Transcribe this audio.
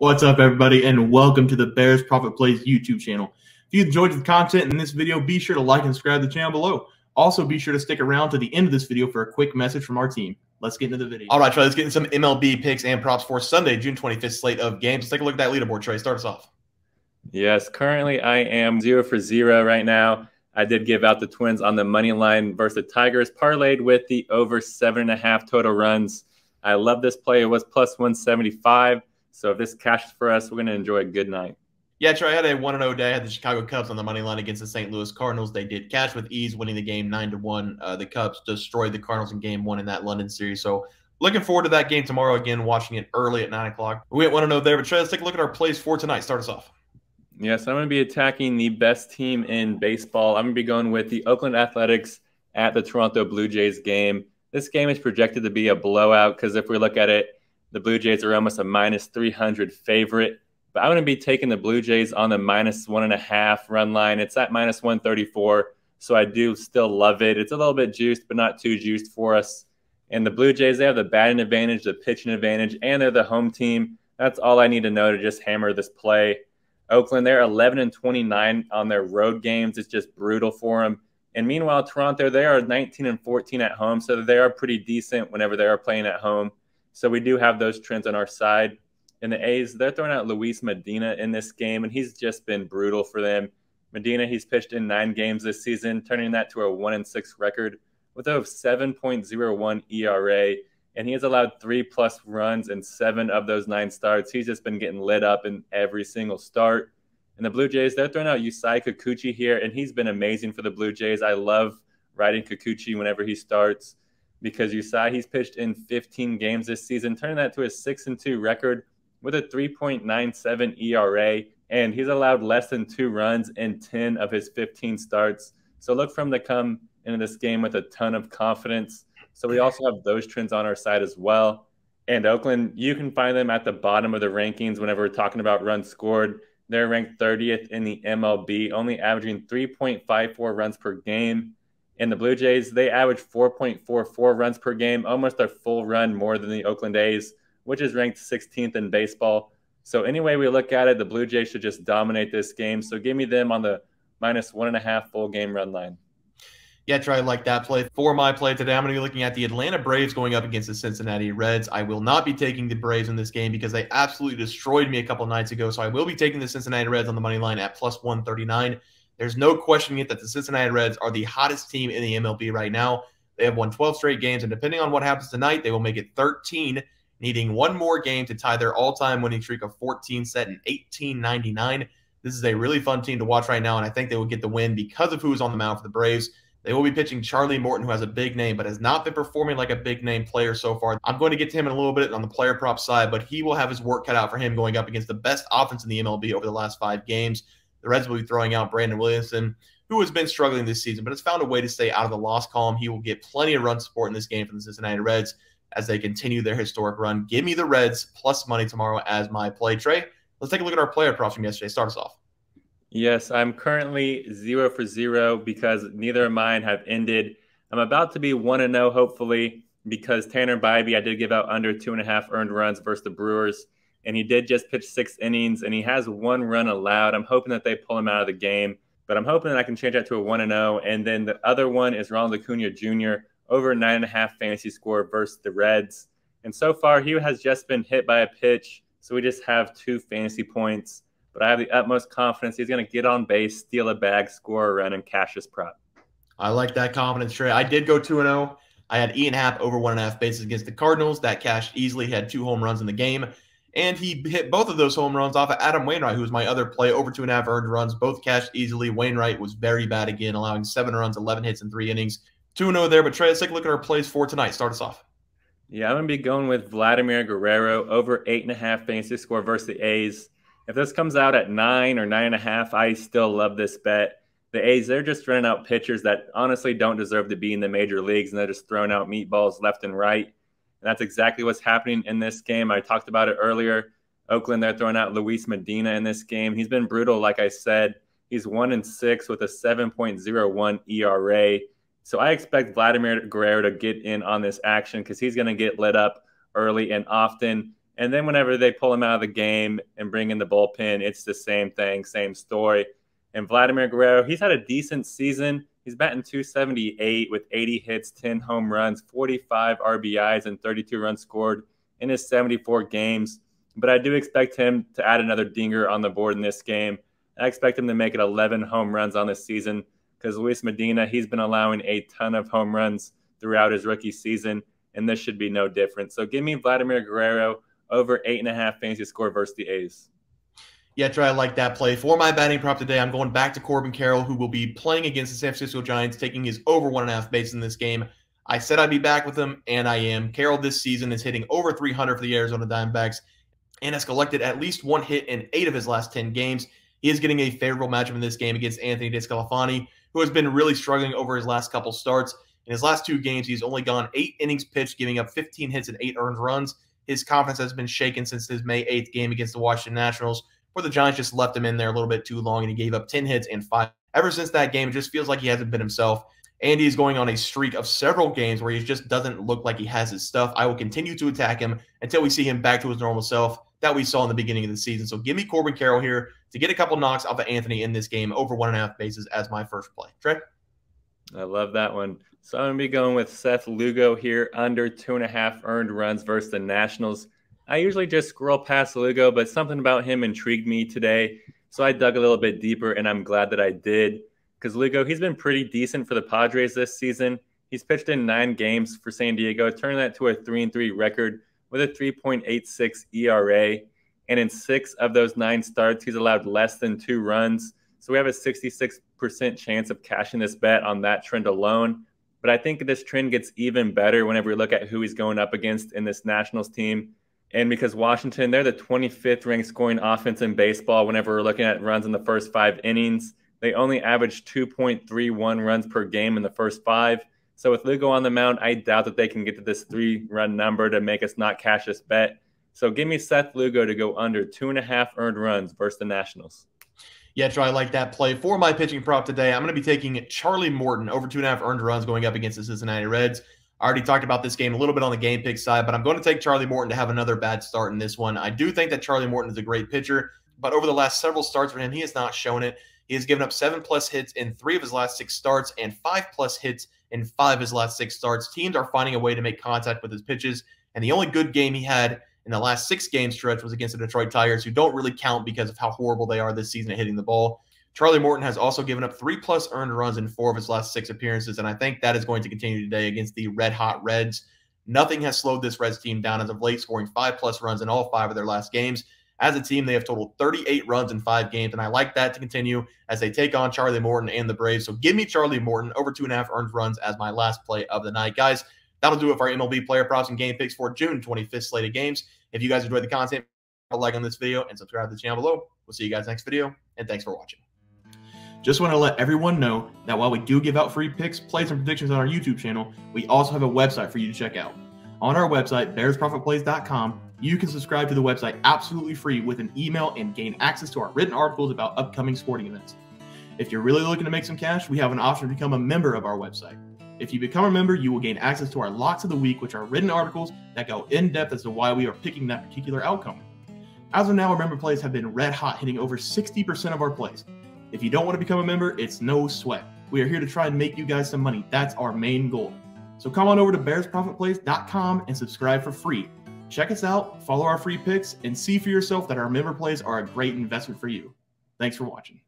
What's up, everybody, and welcome to the Bears Profit Plays YouTube channel. If you enjoyed the content in this video, be sure to like and subscribe to the channel below. Also, be sure to stick around to the end of this video for a quick message from our team. Let's get into the video. All right, Trey, let's get into some MLB picks and props for Sunday, June 25th slate of games. Let's take a look at that leaderboard, Trey. Start us off. Yes, currently I am 0 for 0 right now. I did give out the Twins on the money line versus the Tigers, parlayed with the over 7.5 total runs. I love this play. It was plus 175. So if this cashes for us, we're going to enjoy a good night. Yeah, Trey, I had a 1-0 day. I had the Chicago Cubs on the money line against the St. Louis Cardinals. They did cash with ease, winning the game 9-1. The Cubs destroyed the Cardinals in game 1 in that London series. So looking forward to that game tomorrow again, watching it early at 9 o'clock. We went 1-0 there, but Trey, let's take a look at our plays for tonight. Start us off. Yes, I'm going to be attacking the best team in baseball. I'm going to be going with the Oakland Athletics at the Toronto Blue Jays game. This game is projected to be a blowout because if we look at it, the Blue Jays are almost a minus 300 favorite. But I'm going to be taking the Blue Jays on the minus 1.5 run line. It's at minus 134, so I do still love it. It's a little bit juiced, but not too juiced for us. And the Blue Jays, they have the batting advantage, the pitching advantage, and they're the home team. That's all I need to know to just hammer this play. Oakland, they're 11-29 on their road games. It's just brutal for them. And meanwhile, Toronto, they are 19-14 at home, so they are pretty decent whenever they are playing at home. So we do have those trends on our side. And the A's, they're throwing out Luis Medina in this game, and he's just been brutal for them. Medina, he's pitched in 9 games this season, turning that to a 1-6 record with a 7.01 ERA. And he has allowed 3+ runs in 7 of those 9 starts. He's just been getting lit up in every single start. And the Blue Jays, they're throwing out Yusei Kikuchi here, and he's been amazing for the Blue Jays. I love riding Kikuchi whenever he starts because Yusei, he's pitched in 15 games this season, turning that to a 6-2 record with a 3.97 ERA, and he's allowed less than 2 runs in 10 of his 15 starts. So look for him to come into this game with a ton of confidence. So we also have those trends on our side as well. And Oakland, you can find them at the bottom of the rankings whenever we're talking about runs scored. They're ranked 30th in the MLB, only averaging 3.54 runs per game. And the Blue Jays, they average 4.44 runs per game, almost a full run more than the Oakland A's, which is ranked 16th in baseball. So any way we look at it, the Blue Jays should just dominate this game. So give me them on the minus 1.5 full game run line. Yeah, Trey, I like that play. For my play today, I'm going to be looking at the Atlanta Braves going up against the Cincinnati Reds. I will not be taking the Braves in this game because they absolutely destroyed me a couple nights ago. So I will be taking the Cincinnati Reds on the money line at plus 139. There's no questioning it that the Cincinnati Reds are the hottest team in the MLB right now. They have won 12 straight games, and depending on what happens tonight, they will make it 13, needing one more game to tie their all-time winning streak of 14 set in 1899. This is a really fun team to watch right now, and I think they will get the win because of who is on the mound for the Braves. They will be pitching Charlie Morton, who has a big name, but has not been performing like a big-name player so far. I'm going to get to him in a little bit on the player prop side, but he will have his work cut out for him going up against the best offense in the MLB over the last 5 games. The Reds will be throwing out Brandon Williamson, who has been struggling this season, but has found a way to stay out of the loss column. He will get plenty of run support in this game from the Cincinnati Reds as they continue their historic run. Give me the Reds plus money tomorrow as my play. Trey, let's take a look at our player props from yesterday. Start us off. Yes, I'm currently 0 for 0 because neither of mine have ended. I'm about to be 1-0, hopefully, because Tanner Bybee, I did give out under 2.5 earned runs versus the Brewers, and he did just pitch 6 innings, and he has 1 run allowed. I'm hoping that they pull him out of the game, but I'm hoping that I can change that to a 1-0. And then the other one is Ronald Acuna Jr., over 9.5 fantasy score versus the Reds. And so far, he has just been hit by a pitch, so we just have 2 fantasy points. But I have the utmost confidence he's going to get on base, steal a bag, score a run, and cash his prop. I like that confidence, Trey. I did go 2-0. I had Ian Happ over 1.5 bases against the Cardinals. That cashed easily. He had 2 home runs in the game. And he hit both of those home runs off of Adam Wainwright, who was my other play, over 2.5 earned runs. Both cashed easily. Wainwright was very bad again, allowing 7 runs, 11 hits in 3 innings. 2-0 there. But Trey, let's take a look at our plays for tonight. Start us off. Yeah, I'm going to be going with Vladimir Guerrero, over 8.5 fantasy score versus the A's. If this comes out at 9 or 9.5, I still love this bet. The A's, they're just running out pitchers that honestly don't deserve to be in the major leagues, and they're just throwing out meatballs left and right. And that's exactly what's happening in this game. I talked about it earlier. Oakland, they're throwing out Luis Medina in this game. He's been brutal, like I said. He's 1-6 with a 7.01 ERA. So I expect Vladimir Guerrero to get in on this action because he's going to get lit up early and often. And then whenever they pull him out of the game and bring in the bullpen, it's the same thing, same story. And Vladimir Guerrero, he's had a decent season. He's batting .278 with 80 hits, 10 home runs, 45 RBIs, and 32 runs scored in his 74 games. But I do expect him to add another dinger on the board in this game. I expect him to make it 11 home runs on this season because Luis Medina, he's been allowing a ton of home runs throughout his rookie season, and this should be no different. So give me Vladimir Guerrero over 8.5 fantasy score versus the A's. Yeah, Trey, I like that play. For my batting prop today, I'm going back to Corbin Carroll, who will be playing against the San Francisco Giants, taking his over 1.5 base in this game. I said I'd be back with him, and I am. Carroll this season is hitting over 300 for the Arizona Diamondbacks and has collected at least 1 hit in 8 of his last 10 games. He is getting a favorable matchup in this game against Anthony DeSclafani, who has been really struggling over his last couple starts. In his last 2 games, he's only gone 8 innings pitched, giving up 15 hits and 8 earned runs. His confidence has been shaken since his May 8th game against the Washington Nationals, where the Giants just left him in there a little bit too long, and he gave up 10 hits and 5. Ever since that game, it just feels like he hasn't been himself. And he's going on a streak of several games where he just doesn't look like he has his stuff. I will continue to attack him until we see him back to his normal self that we saw in the beginning of the season. So give me Corbin Carroll here to get a couple knocks off of Anthony in this game over 1.5 bases as my first play. Trey? I love that one. So I'm going to be going with Seth Lugo here, under 2.5 earned runs versus the Nationals. I usually just scroll past Lugo, but something about him intrigued me today. So I dug a little bit deeper, and I'm glad that I did. Because Lugo, he's been pretty decent for the Padres this season. He's pitched in 9 games for San Diego, turning that to a 3-3 record with a 3.86 ERA. And in 6 of those 9 starts, he's allowed less than 2 runs. So we have a 66% chance of cashing this bet on that trend alone. But I think this trend gets even better whenever we look at who he's going up against in this Nationals team. And because Washington, they're the 25th ranked scoring offense in baseball whenever we're looking at runs in the first 5 innings. They only average 2.31 runs per game in the first 5. So with Lugo on the mound, I doubt that they can get to this 3-run number to make us not cash this bet. So give me Seth Lugo to go under 2.5 earned runs versus the Nationals. Yeah, Troy, I like that play. For my pitching prop today, I'm going to be taking Charlie Morton over 2.5 earned runs going up against the Cincinnati Reds. I already talked about this game a little bit on the game pick side, but I'm going to take Charlie Morton to have another bad start in this one. I do think that Charlie Morton is a great pitcher, but over the last several starts for him, he has not shown it. He has given up 7+ hits in 3 of his last 6 starts and 5+ hits in 5 of his last 6 starts. Teams are finding a way to make contact with his pitches, and the only good game he had in the last 6 game stretch was against the Detroit Tigers, who don't really count because of how horrible they are this season at hitting the ball. Charlie Morton has also given up 3+ earned runs in 4 of his last 6 appearances, and I think that is going to continue today against the red-hot Reds. Nothing has slowed this Reds team down as of late, scoring 5+ runs in all 5 of their last games. As a team, they have totaled 38 runs in 5 games, and I like that to continue as they take on Charlie Morton and the Braves. So give me Charlie Morton over 2.5 earned runs as my last play of the night. Guys, that'll do it for our MLB player props and game picks for June 25th slate of games. If you guys enjoyed the content, a like on this video and subscribe to the channel below. We'll see you guys next video, and thanks for watching. Just want to let everyone know that while we do give out free picks, plays, and predictions on our YouTube channel, we also have a website for you to check out. On our website, bearsprofitplays.com, you can subscribe to the website absolutely free with an email and gain access to our written articles about upcoming sporting events. If you're really looking to make some cash, we have an option to become a member of our website. If you become a member, you will gain access to our Locks of the Week, which are written articles that go in depth as to why we are picking that particular outcome. As of now, our member plays have been red hot, hitting over 60% of our plays. If you don't want to become a member, it's no sweat. We are here to try and make you guys some money. That's our main goal. So come on over to bearsprofitplays.com and subscribe for free. Check us out, follow our free picks, and see for yourself that our member plays are a great investment for you. Thanks for watching.